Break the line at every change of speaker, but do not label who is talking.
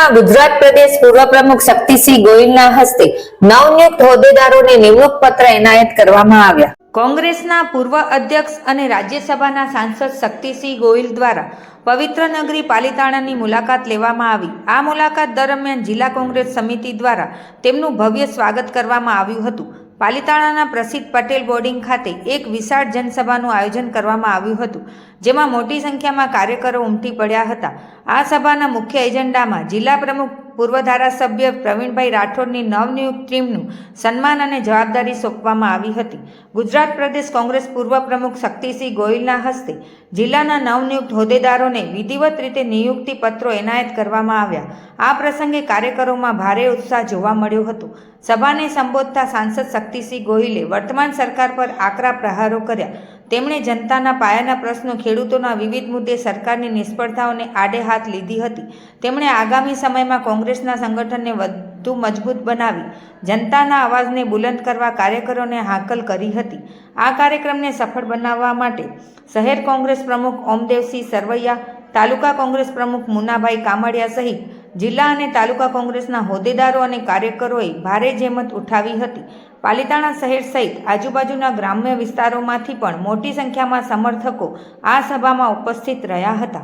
પાલિતાણામાં ગુજરાત પ્રદેશ પૂર્વ પ્રમુખ શક્તિસિંહ ગોહિલના હસ્તે નવનિયુક્ત હોદ્દેદારોને નિમણૂક પત્ર એનાયત કરવામાં આવ્યા. કોંગ્રેસના પૂર્વ અધ્યક્ષ અને રાજ્યસભાના સાંસદ શક્તિસિંહ ગોહિલ દ્વારા પવિત્ર નગરી પાલિતાણાની મુલાકાત લેવામાં આવી. આ મુલાકાત દરમિયાન જિલ્લા કોંગ્રેસ સમિતિ દ્વારા તેમનું ભવ્ય સ્વાગત કરવામાં આવ્યું હતું. પાલિતાણાના પ્રસિદ્ધ પટેલ બોર્ડિંગ ખાતે એક વિશાળ જનસભાનું આયોજન કરવામાં આવ્યું હતું, જેમાં મોટી સંખ્યામાં કાર્યકરો ઉમટી પડ્યા હતા. આ સભાના મુખ્ય એજન્ડામાં જિલ્લા પ્રમુખ પૂર્વ ધારાસભ્ય પ્રવીણભાઈ રાઠોડની નવનિયુક્ત ટીમનું સન્માન અને જવાબદારી સોંપવામાં આવી હતી. ગુજરાત પ્રદેશ કોંગ્રેસ પૂર્વ પ્રમુખ શક્તિસિંહ ગોહિલના હસ્તે જિલ્લાના નવનિયુક્ત હોદ્દેદારોને વિધિવત રીતે નિયુક્તિ પત્રો એનાયત કરવામાં આવ્યા. આ પ્રસંગે કાર્યકરોમાં ભારે ઉત્સાહ જોવા મળ્યો હતો. સભાને સંબોધતા સાંસદ શક્તિસિંહ ગોહિલે વર્તમાન સરકાર પર આકરા પ્રહારો કર્યા. તેમણે જનતાના પાયાના પ્રશ્નો, ખેડૂતોના વિવિધ મુદ્દે સરકારની નિષ્ફળતાઓને આડે હાથ લીધી હતી. તેમણે આગામી સમયમાં કોંગ્રેસના સંગઠનને વધુ મજબૂત બનાવી જનતાના અવાજને બુલંદ કરવા કાર્યકરોને હાકલ કરી હતી. આ કાર્યક્રમને સફળ બનાવવા માટે શહેર કોંગ્રેસ પ્રમુખ ઓમદેવસિંહ સરવૈયા, તાલુકા કોંગ્રેસ પ્રમુખ મુનાભાઈ કામડિયા સહિત જિલ્લા અને તાલુકા કોંગ્રેસના હોદ્દેદારો અને કાર્યકરોએ ભારે જહેમત ઉઠાવી હતી. પાલિતાણા શહેર સહિત આજુબાજુના ગ્રામ્ય વિસ્તારોમાંથી પણ મોટી સંખ્યામાં સમર્થકો આ સભામાં ઉપસ્થિત રહ્યા હતા.